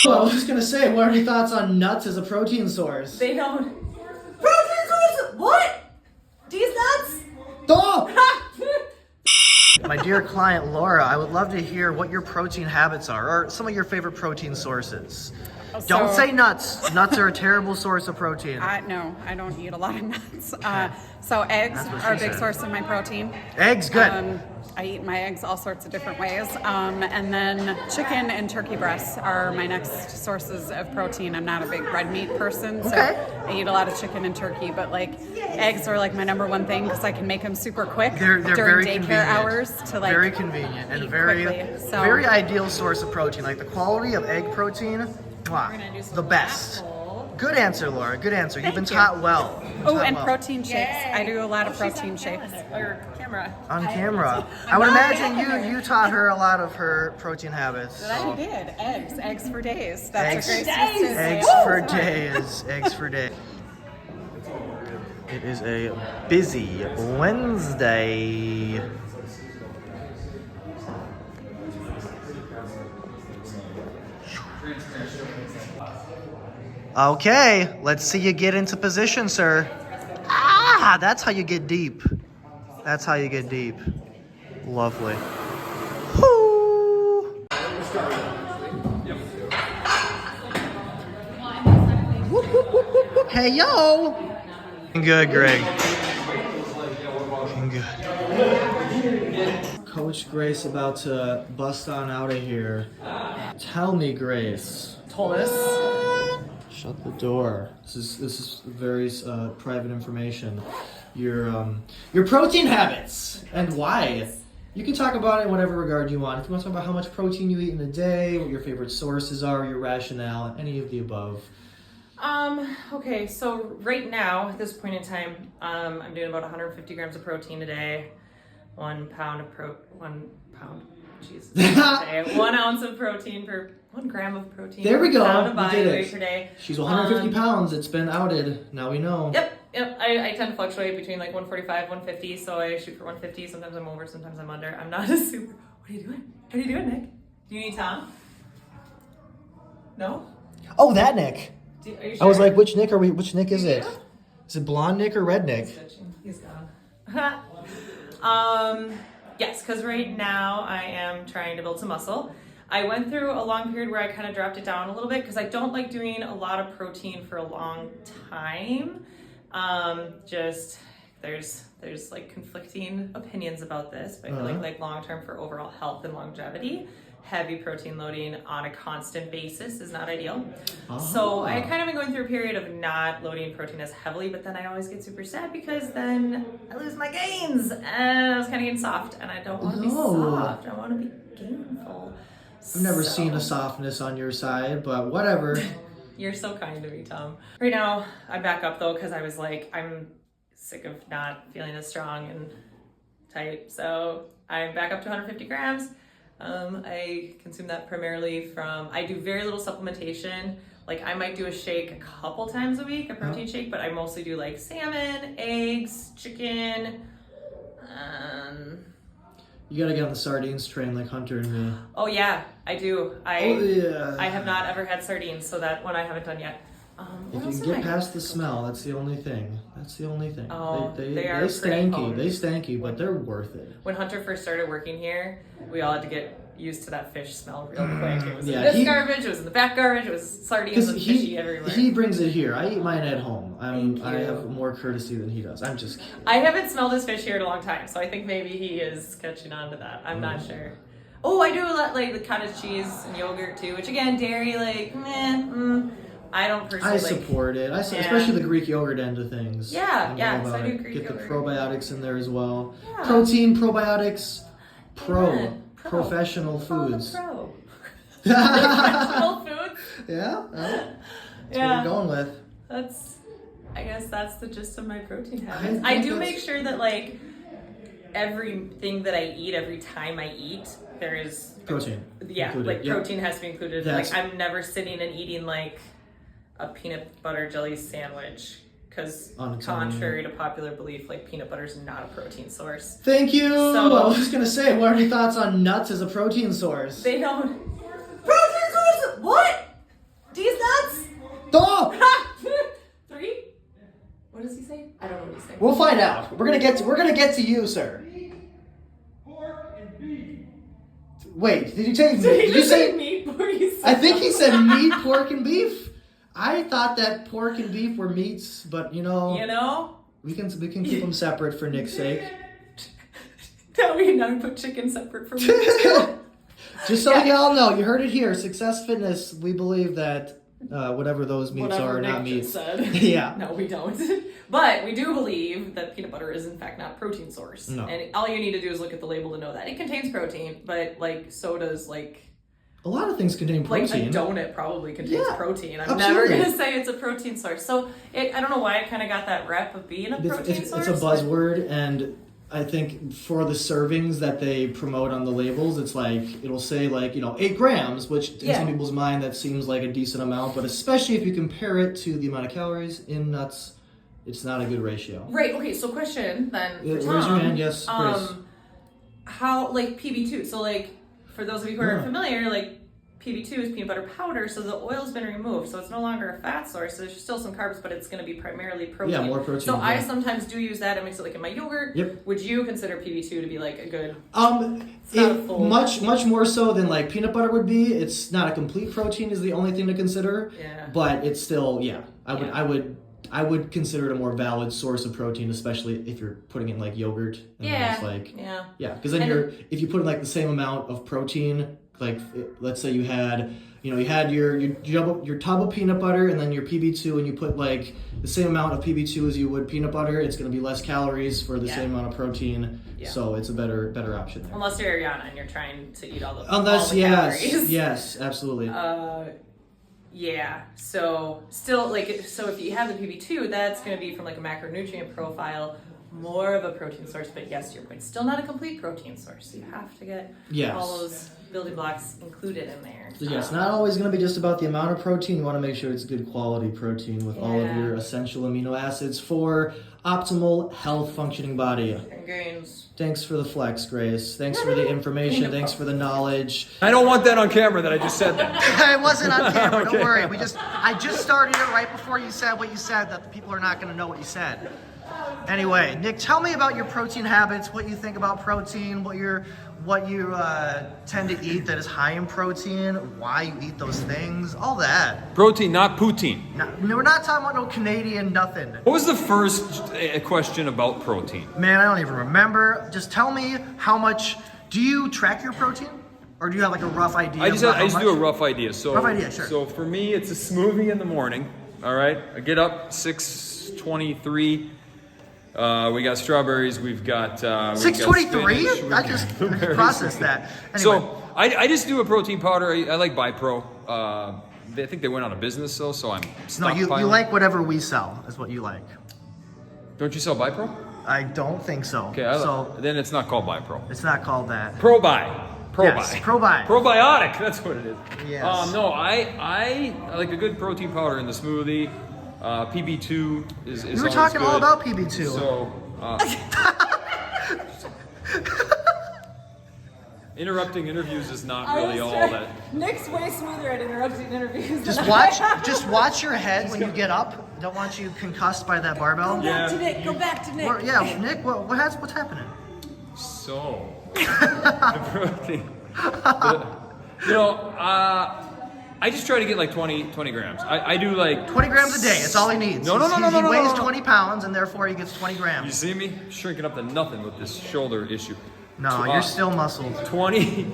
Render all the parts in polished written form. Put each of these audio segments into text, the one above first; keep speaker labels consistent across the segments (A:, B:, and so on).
A: Well, I was just gonna say, what are your thoughts on nuts as a protein source?
B: They don't. Protein source? What? These nuts?
A: Stop! My dear client Laura, I would love to hear what your protein habits are, or some of your favorite protein sources. Don't say nuts. Nuts are a terrible source of protein.
C: No, I don't eat a lot of nuts. So eggs are a big source of my protein.
A: Eggs, good.
C: I eat my eggs all sorts of different ways. And then chicken and turkey breasts are my next sources of protein. I'm not a big red meat person, so I eat a lot of chicken and turkey. But like eggs are like my number one thing because I can make them super quick
A: They're
C: during
A: very
C: daycare
A: convenient.
C: hours to like
A: very convenient and
C: eat
A: very
C: quickly. So-
A: very ideal source of protein. Like the quality of egg protein, mwah, the best. Good answer, Laura. Good answer. You've been taught well.
C: Oh, and protein shakes. I do a lot of protein shakes.
A: On camera. I would imagine you taught her a lot of her protein habits.
C: She did. Eggs for days. That's
A: Eggs.
C: a great sister.
A: Eggs for days. Eggs for days. It is a busy Wednesday. Okay, let's see you get into position, sir. Ah, that's how you get deep. That's how you get deep. Lovely. Whoo. Whoop, whoop, whoop, whoop, whoop. Hey, yo. Good, Greg. Good. Coach Grace about to bust on out of here. Tell me, Grace.
B: Told us.
A: Shut the door. This is very private information. Your protein habits and why. You can talk about it in whatever regard you want. If you want to talk about how much protein you eat in a day, what your favorite sources are, your rationale, any of the above.
B: Okay, so right now, at this point in time, I'm doing about 150 grams of protein a day, 1 pound of 1 ounce of protein per 1 gram of protein.
A: There we go.
B: Pound of
A: We
B: body
A: did
B: weight
A: it.
B: per day.
A: She's 150 pounds. It's been outed. Now we know.
B: Yep. I tend to fluctuate between like 145, 150, so I shoot for 150. Sometimes I'm over, sometimes I'm under. I'm not a super. What are you doing? What are you doing, Nick? Do you need Tom? No?
A: Oh, that Nick.
B: Are you sure?
A: I was like, which Nick are we? Which Nick is it? Is it blonde Nick or red Nick?
B: He's gone. Yes, because right now I am trying to build some muscle. I went through a long period where I kind of dropped it down a little bit because I don't like doing a lot of protein for a long time. Just there's like conflicting opinions about this, but I feel like long term for overall health and longevity, heavy protein loading on a constant basis is not ideal. So I kind of been going through a period of not loading protein as heavily, but then I always get super sad because then I lose my gains and I was kind of getting soft and I don't want to be soft. I want to be gainful.
A: I've never seen a softness on your side, but whatever.
B: You're so kind to me, Tom. Right now, I'm back up though because I was like, I'm sick of not feeling as strong and tight. So I'm back up to 150 grams. I consume that primarily from, I do very little supplementation. Like I might do a shake a couple times a week, a protein shake, but I mostly do like salmon, eggs, chicken.
A: You gotta get on the sardines train like Hunter and me.
B: Oh yeah, I do. I have not ever had sardines, so that one I haven't done yet.
A: If you can get past the smell, that's the only thing. That's the only thing.
B: Oh,
A: they
B: are
A: stanky. They stanky, but they're worth it.
B: When Hunter first started working here, we all had to get used to that fish smell real quick. It was in this garbage, it was in the back garbage, it was sardines and fishy everywhere.
A: He brings it here. I eat mine at home. I have more courtesy than he does. I'm just kidding.
B: I haven't smelled his fish here in a long time, so I think maybe he is catching on to that. I'm not sure. Oh, I do a lot like the cottage cheese and yogurt too, which again, dairy, like, I don't personally
A: I support it. Especially the Greek yogurt end of things.
B: Yeah, so I do Greek
A: Get
B: yogurt.
A: the probiotics in there as well.
B: Yeah.
A: Protein, probiotics,
B: Professional
A: professional foods.
B: Professional foods?
A: Yeah? That's what we're going with.
B: I guess that's the gist of my protein habits. I do make sure that like everything that I eat, every time I eat, there is
A: protein.
B: Yeah,
A: included.
B: like protein has to be included.
A: That's...
B: Like I'm never sitting and eating like a peanut butter jelly sandwich because contrary to popular belief, like peanut butter is not a protein source.
A: Thank you.
B: So,
A: I was just gonna say, what are your thoughts on nuts as a protein source?
B: They don't. Protein source? What?
A: Oh!
B: 3? What does he say? I don't know what he's saying.
A: We'll find out. We're gonna get to you, sir.
D: Pork and beef.
A: Wait, did you say?
B: Did you
A: you say?
B: meat before you said
A: I think he said meat, pork, and beef. I thought that pork and beef were meats, but
B: You know?
A: we can keep them separate for Nick's sake.
B: Now we put chicken separate from meat.
A: Just so y'all know, you heard it here. Success Fitness. We believe that whatever those meats
B: Whatever
A: are
B: Nick
A: not
B: just
A: meats.
B: said.
A: Yeah.
B: No, we don't. But we do believe that peanut butter is in fact not protein source.
A: No.
B: And all you need to do is look at the label to know that. It contains protein, but like so does like
A: A lot of things contain protein.
B: a donut probably contains
A: Yeah,
B: protein. I'm
A: absolutely.
B: never gonna say it's a protein source. So I don't know why it kind of got that rep of being a protein source.
A: It's a buzzword, and I think for the servings that they promote on the labels, it's like it'll say 8 grams, which in
B: Yeah.
A: some people's mind that seems like a decent amount, but especially if you compare it to the amount of calories in nuts, it's not a good ratio.
B: Right. Okay. So question then. For
A: Raise
B: Tom,
A: your hand. Yes, Grace.
B: How like PB2? So like for those of you who are
A: Yeah.
B: familiar, like PB2 is peanut butter powder, so the oil's been removed, so it's no longer a fat source. So there's still some carbs, but it's going to be primarily protein.
A: Yeah, more protein,
B: So I
A: yeah.
B: sometimes do use that and mix it like in my yogurt.
A: Yep.
B: Would you consider PB2 to be like a good?
A: not a
B: a full-
A: much more so than like peanut butter would be. It's not a complete protein is the only thing to consider.
B: Yeah.
A: But it's still I
B: Yeah.
A: would consider it a more valid source of protein, especially if you're putting it in like yogurt. And then it's like
B: Yeah.
A: because then
B: And
A: if you put in like the same amount of protein, like let's say you had your tub of peanut butter and then your PB2, and you put like the same amount of PB2 as you would peanut butter, it's going to be less calories for the
B: Yeah.
A: same amount of protein.
B: Yeah.
A: So it's a better option there.
B: Unless you're Ariana and you're trying to eat all the
A: Unless
B: calories.
A: yes, absolutely.
B: Yeah. So still so if you have the PB2, that's going to be from like a macronutrient profile, more of a protein source. But yes, to your point, still not a complete protein source. You have to get
A: Yes.
B: all those building blocks included in there.
A: So yeah, it's not always going to be just about the amount of protein. You want to make sure it's good quality protein with all of
B: Yeah.
A: your essential amino acids for optimal health functioning body.
B: And gains.
A: Thanks for the flex, Grace. Thanks for the information. Thanks for the knowledge.
E: I don't want that on camera that I just said that.
A: It wasn't on camera.
E: Okay.
A: Don't worry. I just started it right before you said what you said. That the people are not going to know what you said. Anyway, Nick, tell me about your protein habits. What you think about protein? What you tend to eat that is high in protein? Why you eat those things? All that.
E: Protein, not poutine.
A: No, we're not talking about no Canadian nothing.
E: What was the first question about protein?
A: Man, I don't even remember. Just tell me how much. Do you track your protein, or do you have like a rough idea?
E: I just
A: about how
E: do a
A: much?
E: rough idea. So,
A: Rough idea, sure.
E: So for me, it's a smoothie in the morning. All right, I get up 6:23. We got strawberries. We've got
A: 6:23. I just processed that. Anyway.
E: So I just do a protein powder. I like Bipro. I think they went out of business though, so I'm
A: No, you
E: stockpiling.
A: like whatever we sell, is what you like.
E: Don't you sell Bipro?
A: I don't think so.
E: Okay,
A: so
E: then it's not called Bipro.
A: it's not called that.
E: Probi.
A: Yes, Probi.
E: Probiotic, that's what it is.
A: Yes.
E: No, I like a good protein powder in the smoothie. PB2 is
A: We were
E: always
A: talking all
E: good.
A: about PB2.
E: So, interrupting interviews is not really all that.
B: Nick's way smoother at interrupting interviews.
A: just watch your head when you get up. Don't want you concussed by that barbell.
E: Yeah.
B: Nick. Go back to Nick.
A: Yeah, Nick. What's happening?
E: So, the protein. I just try to get like 20 grams. I do like
A: 20 grams a day. It's all he needs.
E: No.
A: He weighs
E: no.
A: 20 pounds, and therefore he gets 20
E: You
A: grams.
E: see me shrinking up to nothing with this shoulder issue.
A: No, you're still muscled.
E: 20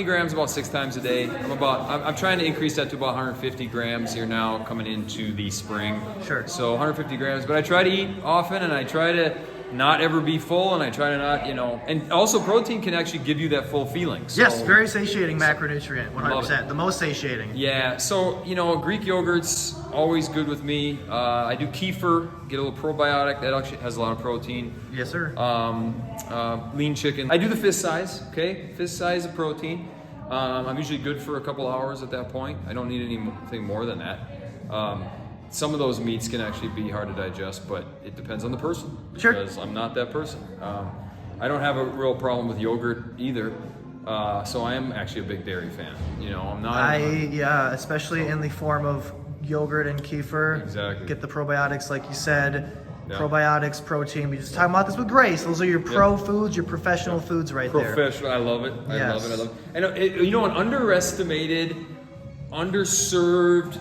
E: grams about 6 times a day. I'm trying to increase that to about 150 grams here now coming into the spring.
A: Sure.
E: So 150 grams, but I try to eat often and I try to not ever be full and I try to not, and also protein can actually give you that full feeling. So,
A: Yes, very satiating macronutrient, 100%.
E: Love
A: The most satiating.
E: Yeah, so, Greek yogurt's always good with me. I do kefir, get a little probiotic. That actually has a lot of protein.
A: Yes, sir.
E: Lean chicken. I do the fist size, okay? Fist size of protein. I'm usually good for a couple hours at that point. I don't need anything more than that. Some of those meats can actually be hard to digest, but it depends on the person.
A: Sure.
E: Because I'm not that person. I don't have a real problem with yogurt either. So I am actually a big dairy fan. I'm not.
A: Yeah, especially in the form of yogurt and kefir.
E: Exactly.
A: Get the probiotics, like you said.
E: Yeah.
A: Probiotics, protein. We just talking about this with Grace. Those are your pro foods, your professional foods right there.
E: Professional. I love it. I
A: Yes.
E: love it. I love it. And you know, an underestimated, underserved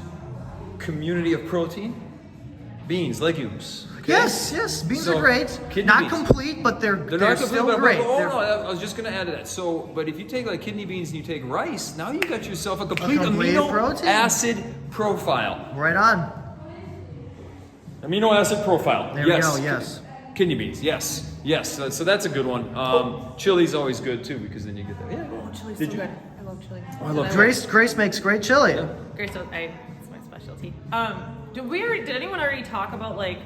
E: community of protein? Beans, legumes. Okay?
A: Yes. Beans
E: So,
A: are great.
E: kidney
A: Not
E: beans.
A: complete, but they're
E: They're not
A: still
E: complete,
A: great.
E: but
A: They're-
E: no, I was just going to add to that. So, but if you take like kidney beans and you take rice, now you got yourself a complete
A: complete
E: amino
A: protein.
E: acid profile.
A: Right on.
E: Amino acid profile.
A: There
E: yes.
A: we go. Yes.
E: Kidney beans. Yes. So that's a good one. Chili's always good too because then you get that. Yeah.
B: Chili's
E: Did
B: so
E: you?
B: good. I love chili.
E: I love
A: Grace makes great chili.
B: Great, so it's my specialty. Did anyone already talk about like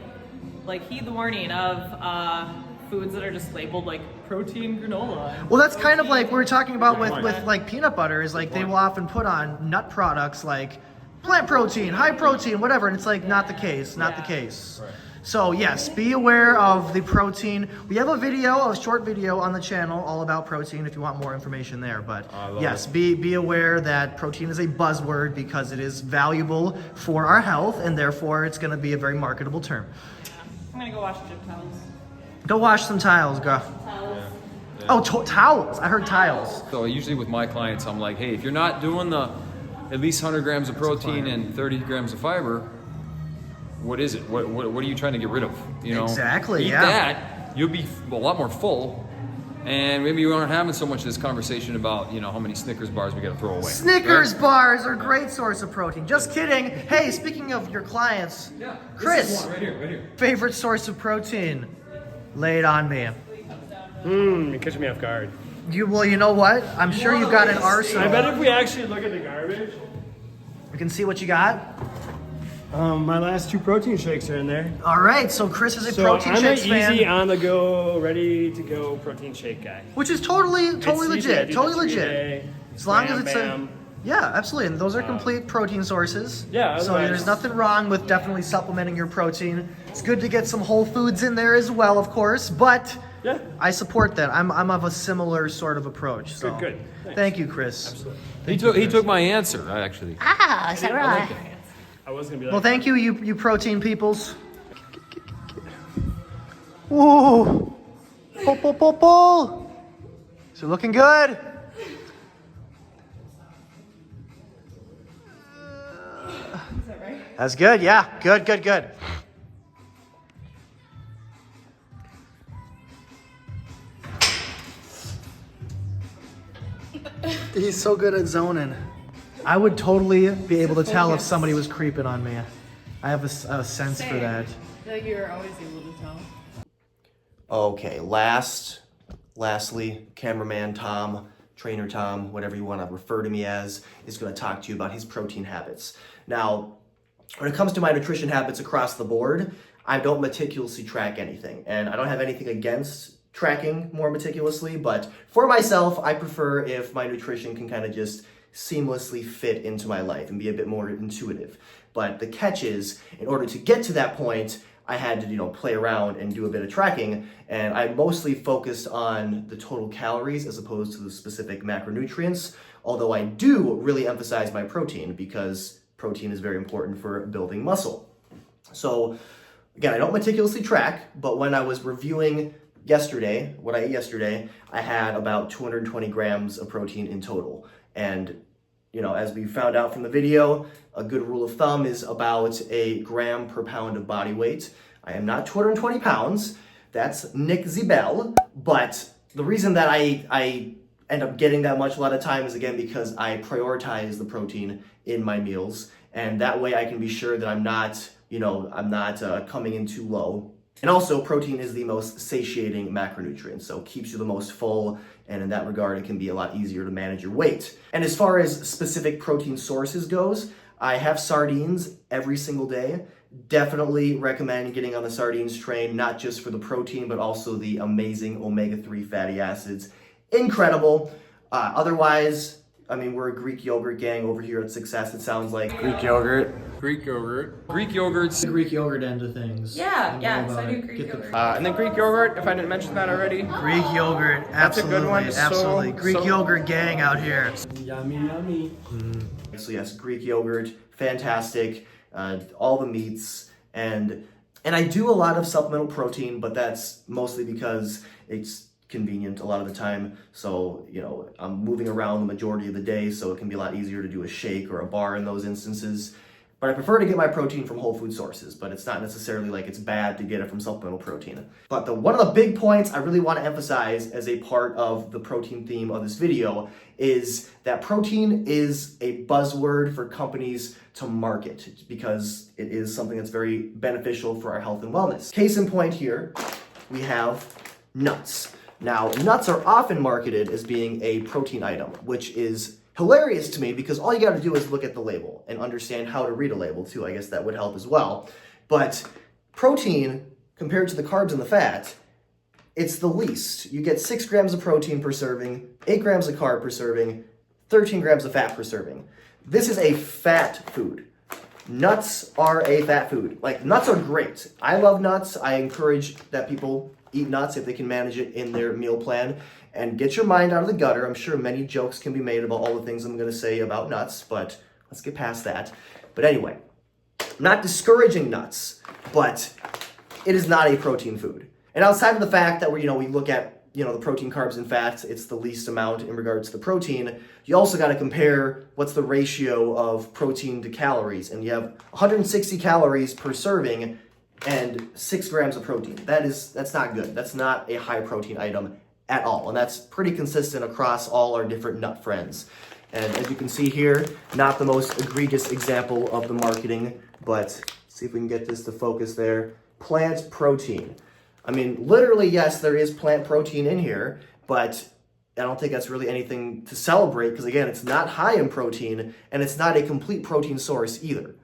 B: heed the warning of foods that are just labeled like protein granola?
A: Well, that's kind of like we were talking about with like peanut butter. Is like they will often put on nut products like plant protein, high protein, whatever, and it's like not the case. Not the case.
E: Right.
A: So yes, be aware of the protein. We have a short video on the channel all about protein if you want more information there. But yes, be aware that protein is a buzzword because it is valuable for our health and therefore it's going to be a very marketable term.
B: I'm gonna go wash gym towels.
A: Go wash some tiles, girl. Oh, towels. I heard tiles.
E: So usually with my clients, I'm like, hey, if you're not doing the at least 100 grams of protein and 30 grams of fiber, what is it? What are you trying to get rid of? You know,
A: Exactly,
E: Eat
A: yeah.
E: that, you'll be a lot more full, and maybe we aren't having so much of this conversation about how many Snickers bars we got to throw away.
A: Snickers bars are a great source of protein. Just kidding. Hey, speaking of your clients,
E: Yeah,
A: Chris.
E: This is one right here.
A: favorite source of protein. Lay it on me.
F: You're catching me off guard.
A: You know what? I'm sure you got an arsenal.
F: I bet if we actually look at the garbage,
A: We can see what you got.
F: my last 2 protein shakes are in there.
A: All right, so Chris is a
F: So
A: protein
F: I'm an
A: shakes
F: easy,
A: fan,
F: on the go, ready to go protein shake guy.
A: which is totally
F: It's easy. I
A: legit.
F: do
A: Totally
F: the 3
A: legit.
F: day,
A: As long
F: bam,
A: as it's
F: bam.
A: yeah, absolutely. And those are complete protein sources.
F: Yeah,
A: So
F: otherwise-
A: there's nothing wrong with definitely supplementing your protein. It's good to get some whole foods in there as well, of course, but
F: Yeah.
A: I support that. I'm of a similar sort of approach. So
F: Good. Thanks.
A: Thank you, Chris.
F: Absolutely.
E: He took my answer actually.
A: Ah, is that right?
F: I was gonna be like,
A: Well, thank you, you protein peoples. Ooh, pull. So looking good.
B: Is that right?
A: That's good. Yeah, good. He's so good at zoning. I would totally be able to tell if somebody was creeping on me. I have a sense for that.
G: I feel like you're always able to tell.
H: Okay, lastly, cameraman Tom, trainer Tom, whatever you want to refer to me as, is going to talk to you about his protein habits. Now, when it comes to my nutrition habits across the board, I don't meticulously track anything, and I don't have anything against tracking more meticulously, but for myself, I prefer if my nutrition can kind of just seamlessly fit into my life and be a bit more intuitive. But the catch is, in order to get to that point, I had to, play around and do a bit of tracking, and I mostly focused on the total calories as opposed to the specific macronutrients, although I do really emphasize my protein because protein is very important for building muscle. So, again, I don't meticulously track, but when I was reviewing what I ate yesterday, I had about 220 grams of protein in total. And, as we found out from the video, a good rule of thumb is about a gram per pound of body weight. I am not 220 pounds. That's Nick Zibel. But the reason that I end up getting that much a lot of times is, again, because I prioritize the protein in my meals. And that way I can be sure that I'm not coming in too low. And also, protein is the most satiating macronutrient, so it keeps you the most full, and in that regard, it can be a lot easier to manage your weight. And as far as specific protein sources goes, I have sardines every single day. Definitely recommend getting on the sardines train, not just for the protein, but also the amazing omega-3 fatty acids. Incredible. Otherwise, we're a Greek yogurt gang over here at Success, it sounds like.
F: Greek yogurt.
E: Greek yogurts.
A: The Greek yogurt end of things.
B: Yeah,
A: know
B: yeah. So
A: about
B: I do
A: it.
B: Greek
A: Get the
B: yogurt.
F: And then Greek yogurt, if I didn't mention that already.
A: Greek yogurt,
F: That's a
A: absolutely,
F: good one. So-
A: absolutely. Greek
F: so-
A: yogurt gang out here.
F: Yummy.
H: So yes, Greek yogurt, fantastic. all the meats, and I do a lot of supplemental protein, but that's mostly because it's convenient a lot of the time. So, you know, I'm moving around the majority of the day, so it can be a lot easier to do a shake or a bar in those instances. But I prefer to get my protein from whole food sources, but it's not necessarily like it's bad to get it from supplemental protein. But one of the big points I really want to emphasize as a part of the protein theme of this video is that protein is a buzzword for companies to market because it is something that's very beneficial for our health and wellness. Case in point here, we have nuts. Now, nuts are often marketed as being a protein item, which is hilarious to me because all you got to do is look at the label and understand how to read a label too. I guess that would help as well. But protein, compared to the carbs and the fat, it's the least. You get 6 grams of protein per serving, 8 grams of carb per serving, 13 grams of fat per serving. This is a fat food. Nuts are a fat food. Like, nuts are great. I love nuts. I encourage that people eat nuts if they can manage it in their meal plan. And get your mind out of the gutter. I'm sure many jokes can be made about all the things I'm going to say about nuts, but let's get past that. But anyway, I'm not discouraging nuts, but it is not a protein food. And outside of the fact that we look at, the protein, carbs, and fats, it's the least amount in regards to the protein, you also got to compare what's the ratio of protein to calories. And you have 160 calories per serving and 6 grams of protein. That's not good. That's not a high protein item at all, and that's pretty consistent across all our different nut friends. And as you can see here, not the most egregious example of the marketing, but see if we can get this to focus there. Plant protein. I mean, literally, yes, there is plant protein in here, but I don't think that's really anything to celebrate because, again, it's not high in protein, and it's not a complete protein source either.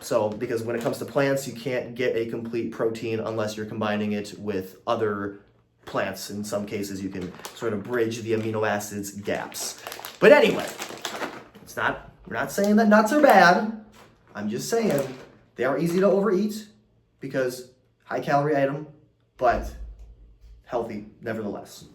H: So, because when it comes to plants, you can't get a complete protein unless you're combining it with other plants. In some cases, you can sort of bridge the amino acids gaps. But anyway, we're not saying that nuts are bad. I'm just saying they are easy to overeat because high calorie item, but healthy nevertheless.